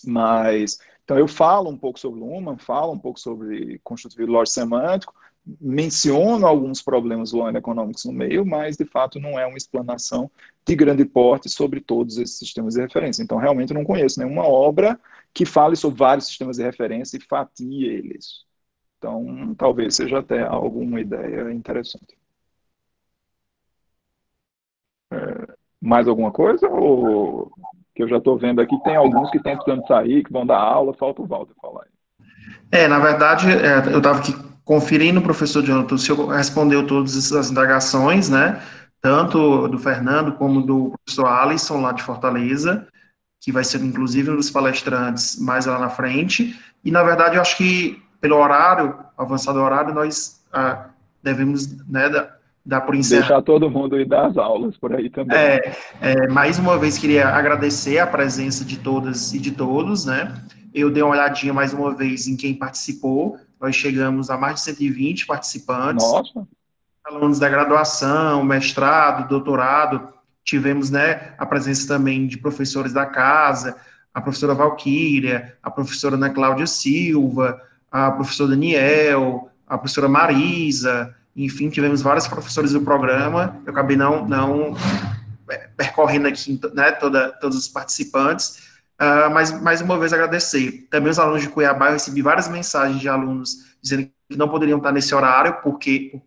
Mas, então, eu falo um pouco sobre Luhmann, falo um pouco sobre Constitutive Law semântico, menciono alguns problemas do Law and Economics no meio, mas, de fato, não é uma explanação de grande porte sobre todos esses sistemas de referência. Então, realmente, eu não conheço nenhuma obra que fale sobre vários sistemas de referência e fatie eles. Então, talvez seja até alguma ideia interessante. Mais alguma coisa? Ou que eu já estou vendo aqui, tem alguns que estão precisando sair, que vão dar aula, falta o Walter falar aí. Na verdade, eu estava aqui conferindo, professor Jonathan, o senhor respondeu todas essas indagações, né? Tanto do Fernando como do professor Alisson, lá de Fortaleza, que vai ser, inclusive, um dos palestrantes mais lá na frente. E, na verdade, eu acho que, pelo horário, avançado horário, nós devemos, né, dar por encerrado. Deixar todo mundo ir dar as aulas por aí também. Mais uma vez, queria agradecer a presença de todas e de todos, né? Eu dei uma olhadinha mais uma vez em quem participou. Nós chegamos a mais de 120 participantes. Nossa! Alunos da graduação, mestrado, doutorado. Tivemos, né, a presença também de professores da casa, a professora Valquíria, a professora Ana Cláudia Silva, a professora Daniel, a professora Marisa, enfim, tivemos vários professores do programa. Eu acabei não percorrendo aqui, né, todos os participantes, mas mais uma vez agradecer. Também os alunos de Cuiabá, eu recebi várias mensagens de alunos dizendo que não poderiam estar nesse horário, porque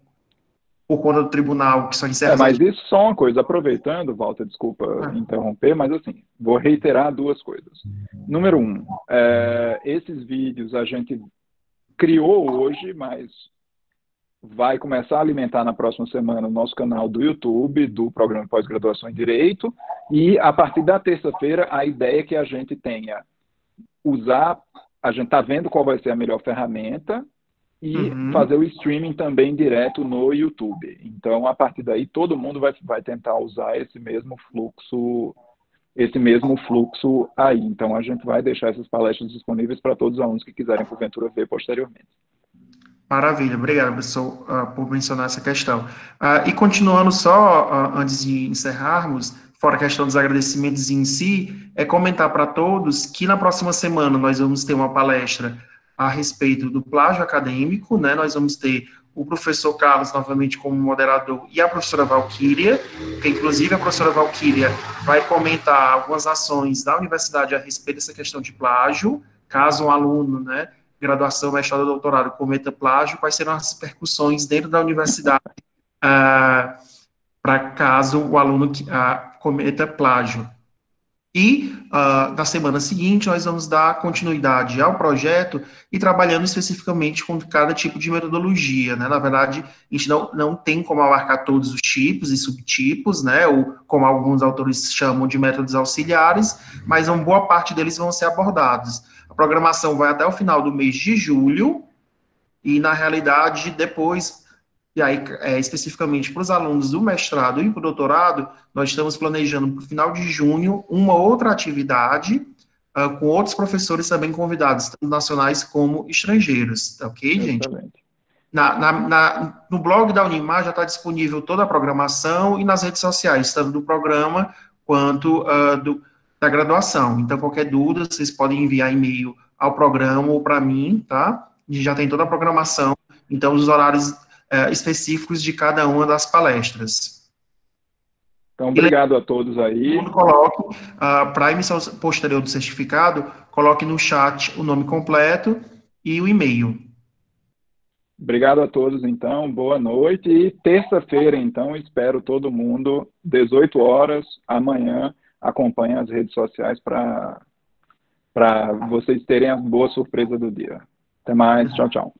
por conta do tribunal, que só encerra... mas isso só uma coisa, aproveitando, Walter, desculpa interromper, mas assim, vou reiterar 2 coisas. Número 1, esses vídeos a gente criou hoje, mas vai começar a alimentar na próxima semana o nosso canal do YouTube, do Programa de Pós-Graduação em Direito, e a partir da terça-feira a ideia é que a gente tenha a gente está vendo qual vai ser a melhor ferramenta, e fazer o streaming também direto no YouTube. Então, a partir daí, todo mundo vai tentar usar esse mesmo fluxo aí. Então, a gente vai deixar essas palestras disponíveis para todos os alunos que quiserem, porventura, ver posteriormente. Maravilha, obrigado, professor, por mencionar essa questão. E continuando só, antes de encerrarmos, fora a questão dos agradecimentos em si, comentar para todos que na próxima semana nós vamos ter uma palestra a respeito do plágio acadêmico, né? Nós vamos ter o professor Carlos novamente como moderador e a professora Valquíria, que inclusive a professora Valquíria vai comentar algumas ações da universidade a respeito dessa questão de plágio, caso um aluno, né, graduação, mestrado ou doutorado cometa plágio, quais serão as repercussões dentro da universidade para caso o aluno cometa plágio. E, na semana seguinte, nós vamos dar continuidade ao projeto e trabalhando especificamente com cada tipo de metodologia, né? Na verdade, a gente não tem como abarcar todos os tipos e subtipos, né? Ou como alguns autores chamam de métodos auxiliares, mas uma boa parte deles vão ser abordados. A programação vai até o final do mês de julho e, na realidade, depois... E aí, especificamente para os alunos do mestrado e para o doutorado, nós estamos planejando para o final de junho uma outra atividade com outros professores também convidados, tanto nacionais como estrangeiros, tá ok, gente? Excelente. No blog da Unimar já está disponível toda a programação e nas redes sociais, tanto do programa quanto da graduação. Então, qualquer dúvida, vocês podem enviar e-mail ao programa ou para mim, tá? A gente já tem toda a programação, então, os horários específicos de cada uma das palestras. Então, obrigado a todos aí. Quando coloque, para a emissão posterior do certificado, coloque no chat o nome completo e o e-mail. Obrigado a todos, então. Boa noite. E terça-feira, então, espero todo mundo, 18 horas, amanhã, acompanhe as redes sociais para vocês terem a boa surpresa do dia. Até mais. Tchau, tchau.